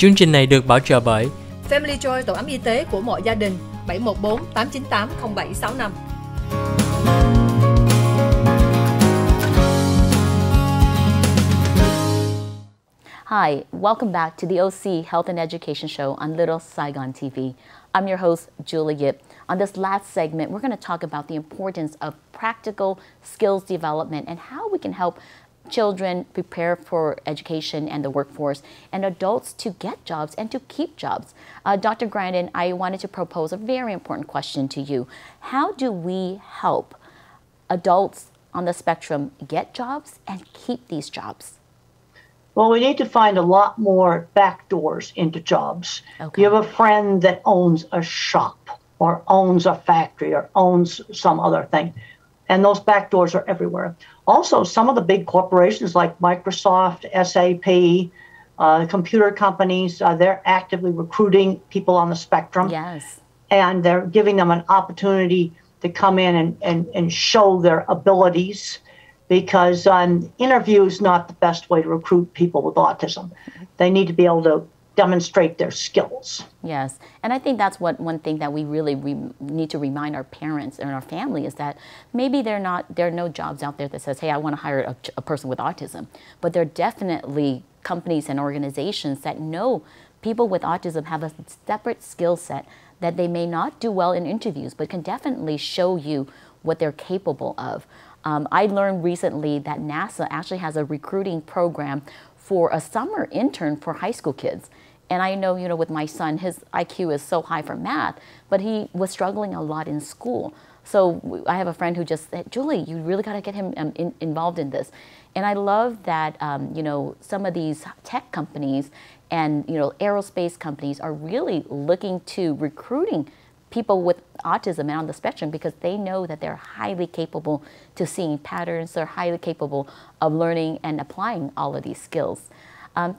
Chương trình này được bảo trợ bởi Family Joy, tổ ấm y tế của mọi gia đình, 714 898 0765. Hi, welcome back to the OC Health and Education Show on Little Saigon TV. I'm your host, Julie Yip. On this last segment, we're going to talk about the importance of practical skills development and how we can help children prepare for education and the workforce, and adults to get jobs and to keep jobs. Dr. Grandin, I wanted to propose a very important question to you. How do we help adults on the spectrum get jobs and keep these jobs? Well, we need to find a lot more back doors into jobs. Okay. You have a friend that owns a shop or owns a factory or owns some other thing, and those back doors are everywhere. Also, some of the big corporations like Microsoft, SAP, computer companies, they're actively recruiting people on the spectrum. Yes. And they're giving them an opportunity to come in and show their abilities, because interview is not the best way to recruit people with autism. They need to be able to demonstrate their skills. Yes, and I think that's one thing that we really need to remind our parents and our family is that maybe there are no jobs out there that says, hey, I want to hire a person with autism, but there are definitely companies and organizations that know people with autism have a separate skill set that they may not do well in interviews, but can definitely show you what they're capable of. I learned recently that NASA actually has a recruiting program for a summer intern for high school kids. And I know, with my son, his IQ is so high for math, but he was struggling a lot in school. So I have a friend who just said, Julie, you really got to get him involved in this. And I love that, some of these tech companies and, aerospace companies are really looking to recruiting people with autism and on the spectrum, because they know that they're highly capable to seeing patterns, they're highly capable of learning and applying all of these skills.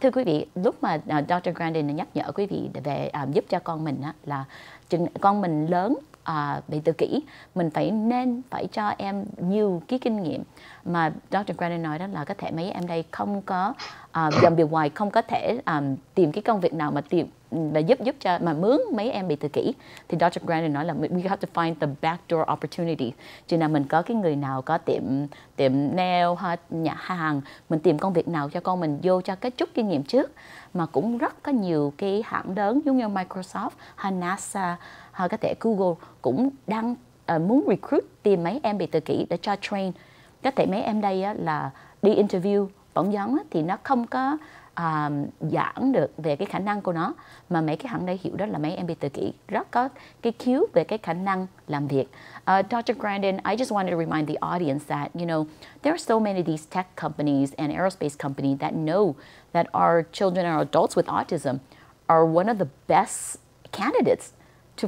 Thưa quý vị, lúc mà Dr. Grandin nhắc nhở quý vị về giúp cho con mình là con mình lớn bị tự kỷ, mình phải cho em nhiều cái kinh nghiệm, mà Dr. Grandin nói đó là có thể mấy em đây không có làm việc ngoài, không có thể tìm cái công việc nào mà giúp cho mà mướn mấy em bị tự kỷ, thì Dr. Grandin nói là we have to find the backdoor opportunity. Chừng nào mình có cái người nào có tiệm nail, nhà hàng, mình tìm công việc nào cho con mình vô cho cái chút kinh nghiệm trước. Mà cũng rất có nhiều cái hãng lớn giống như Microsoft hay NASA hay có thể Google cũng đang muốn recruit tìm mấy em bị tự kỷ để cho train. Có thể mấy em đây là đi interview phỏng vấn thì nó không có giảng được về cái khả năng của nó, mà mấy cái hãng đây hiểu đó là mấy em bị tự kỷ rất có cái khiếu về cái khả năng làm việc. Dr. Grandin, I just wanted to remind the audience that, there are so many of these tech companies and aerospace companies that know that our children and our adults with autism are one of the best candidates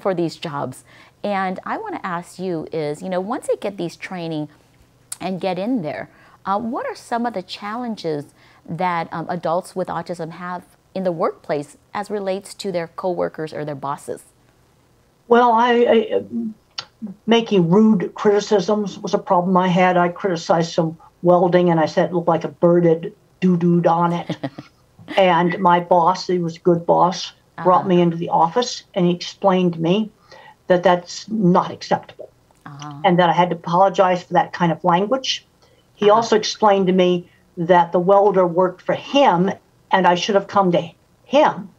for these jobs. And I want to ask you is, once they get these training and get in there, what are some of the challenges that adults with autism have in the workplace as relates to their coworkers or their bosses? Well, making rude criticisms was a problem I had. I criticized some welding, and I said it looked like a bird had doo-dooed on it. And my boss, he was a good boss, brought me into the office, and he explained to me that that's not acceptable, and that I had to apologize for that kind of language. He also explained to me that the welder worked for him, and I should have come to him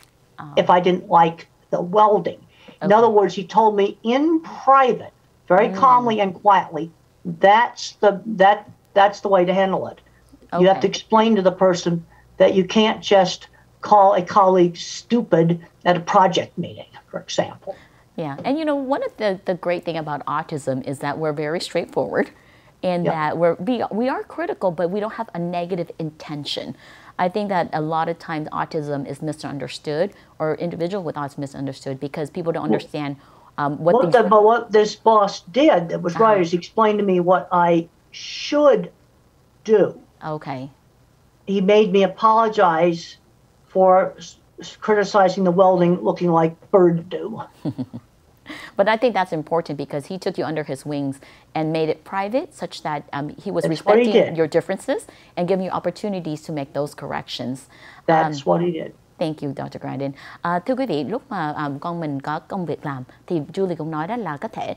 if I didn't like the welding. Okay. In other words, he told me in private, very calmly and quietly, that's the way to handle it. Okay. You have to explain to the person that you can't just call a colleague stupid at a project meeting, for example. Yeah, and one of the great thing about autism is that we're very straightforward. And that we are critical, but we don't have a negative intention. I think that a lot of times autism is misunderstood, or individual with autism misunderstood, because people don't understand what this boss did that was right is he explained to me what I should do. Okay. He made me apologize for criticizing the welding looking like bird do. But I think that's important because he took you under his wings and made it private such that he was respecting your differences and giving you opportunities to make those corrections. That's what he did. Thank you, Dr. Grandin. Thưa quý vị, lúc mà con mình có công việc làm thì Julie cũng nói đó là có thể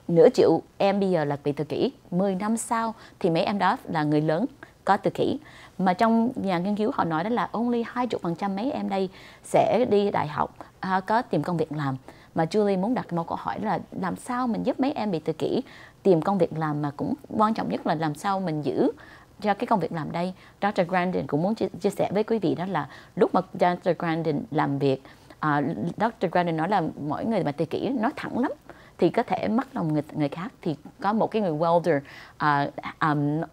nửa triệu em bây giờ là bị tự kỷ, 10 năm sau thì mấy em đó là người lớn có tự kỷ. Mà trong nhà nghiên cứu họ nói đó là only 20% mấy em đây sẽ đi đại học, có tìm công việc làm. Mà Julie muốn đặt một câu hỏi là làm sao mình giúp mấy em bị tự kỷ tìm công việc làm, mà cũng quan trọng nhất là làm sao mình giữ cho cái công việc làm đây. Dr. Grandin cũng muốn chia sẻ với quý vị đó là lúc mà Dr. Grandin làm việc, Dr. Grandin nói là mỗi người mà tự kỷ nói thẳng lắm thì có thể mất lòng người khác. Thì có một cái người welder,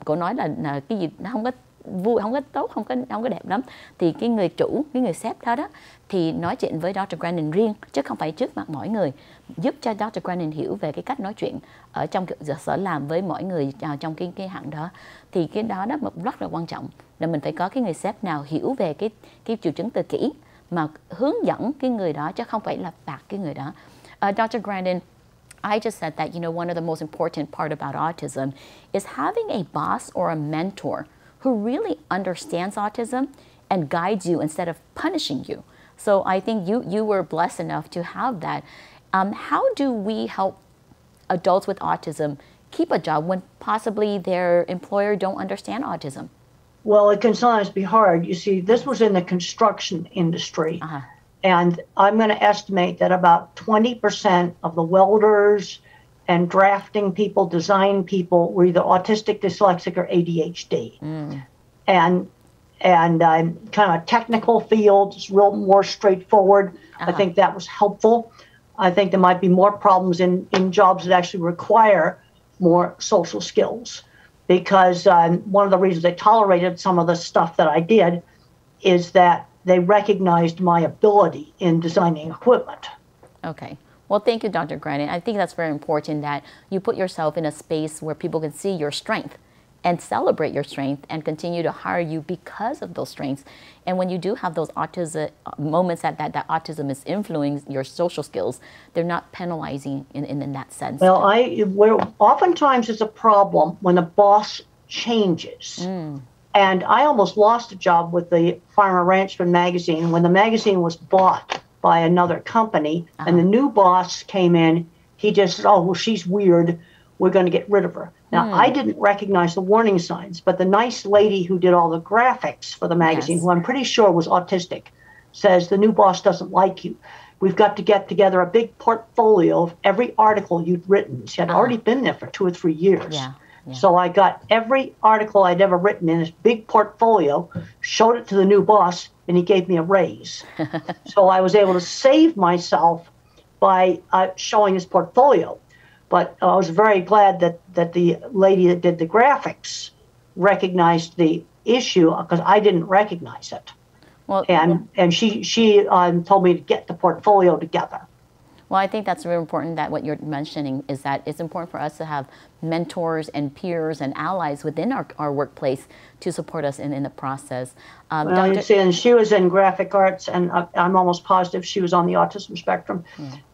cô nói là cái gì nó không có vui, không có tốt, không có đẹp lắm. Thì cái người chủ, cái người sếp đó thì nói chuyện với Dr. Grandin riêng chứ không phải trước mặt mọi người, giúp cho Dr. Grandin hiểu về cái cách nói chuyện ở trong sở làm với mọi người trong cái hãng đó. Thì cái đó rất là quan trọng là mình phải có cái người sếp nào hiểu về cái triệu chứng tự kỷ mà hướng dẫn cái người đó chứ không phải là phạt cái người đó. Dr. Grandin, I just said that, one of the most important part about autism is having a boss or a mentor who really understands autism and guides you instead of punishing you. So I think you were blessed enough to have that. How do we help adults with autism keep a job when possibly their employer don't understand autism? Well, it can sometimes be hard. You see, this was in the construction industry. And I'm going to estimate that about 20% of the welders and drafting people, design people, were either autistic, dyslexic, or ADHD. And kind of a technical field, it's real more straightforward. I think that was helpful. I think there might be more problems in jobs that actually require more social skills, because one of the reasons they tolerated some of the stuff that I did is that they recognized my ability in designing equipment. Okay. Well, thank you, Dr. Grandin. I think that's very important that you put yourself in a space where people can see your strength and celebrate your strength and continue to hire you because of those strengths. And when you do have those autism moments that autism is influencing your social skills, they're not penalizing in that sense. Well, oftentimes it's a problem when the boss changes. And I almost lost a job with the Farmer Ranchman magazine when the magazine was bought by another company, and the new boss came in. He just said, "Oh, well, she's weird. We're going to get rid of her." Now, I didn't recognize the warning signs, but the nice lady who did all the graphics for the magazine, who I'm pretty sure was autistic, says, "The new boss doesn't like you. We've got to get together a big portfolio of every article you'd written." She had already been there for 2 or 3 years. So I got every article I'd ever written in this big portfolio, showed it to the new boss, and he gave me a raise. So I was able to save myself by showing this portfolio. But I was very glad that the lady that did the graphics recognized the issue, because I didn't recognize it. Well, and she told me to get the portfolio together. Well, I think that's really important that what you're mentioning is that it's important for us to have mentors and peers and allies within our workplace to support us in the process. Well, you see, and she was in graphic arts, and I'm almost positive she was on the autism spectrum.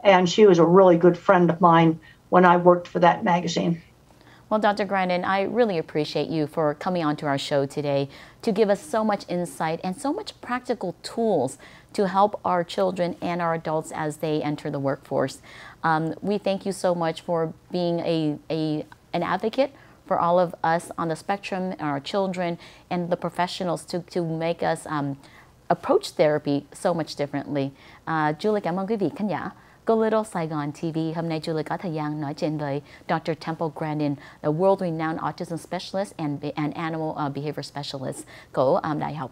And she was a really good friend of mine when I worked for that magazine. Well, Dr. Grandin, I really appreciate you for coming onto our show today to give us so much insight and so much practical tools to help our children and our adults as they enter the workforce. We thank you so much for being an advocate for all of us on the spectrum, our children, and the professionals to make us approach therapy so much differently. Julie, cảm ơn quý vị khán giả. Go Little Saigon TV. Hôm nay Julie có thời gian nói chuyện với Dr. Temple Grandin, the world-renowned autism specialist and animal behavior specialist của Đại học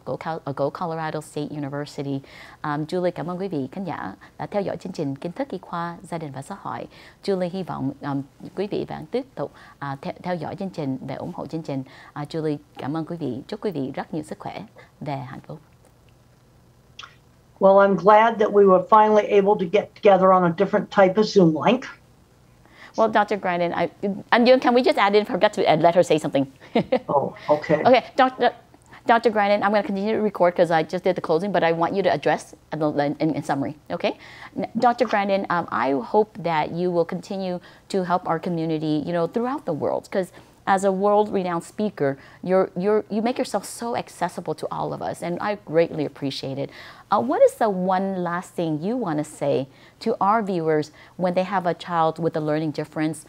của Colorado State University. Julie cảm ơn quý vị khán giả đã theo dõi chương trình Kiến thức y khoa, gia đình và xã hội. Julie hy vọng quý vị vẫn tiếp tục theo dõi chương trình và ủng hộ chương trình. Julie cảm ơn quý vị. Chúc quý vị rất nhiều sức khỏe và hạnh phúc. Well, I'm glad that we were finally able to get together on a different type of Zoom link. Well, Dr. Grandin, can we just add in, forgot to let her say something. Oh, okay. Okay, Dr. Grandin, I'm going to continue to record because I just did the closing, but I want you to address in summary, okay? Dr. Grandin, I hope that you will continue to help our community, throughout the world, because as a world-renowned speaker, you make yourself so accessible to all of us, and I greatly appreciate it. What is the one last thing you want to say to our viewers when they have a child with a learning difference,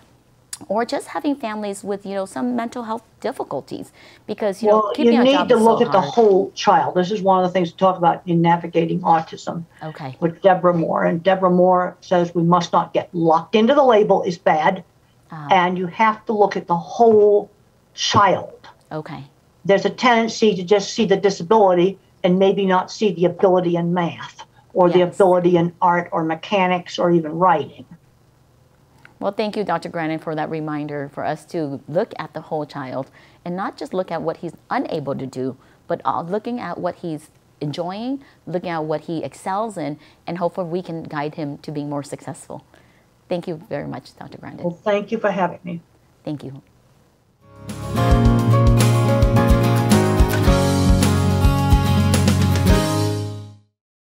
or just having families with, some mental health difficulties? Because, keeping a job is so hard. You need to look at the whole child. This is one of the things to talk about in navigating autism with Deborah Moore. And Deborah Moore says we must not get locked into the label is bad. And you have to look at the whole child. Okay. There's a tendency to just see the disability and maybe not see the ability in math or the ability in art or mechanics or even writing. Well, thank you, Dr. Grandin, for that reminder for us to look at the whole child and not just look at what he's unable to do, but looking at what he's enjoying, looking at what he excels in, and hopefully we can guide him to being more successful. Thank you very much, Dr. Grandin. Well, thank you for having me. Thank you.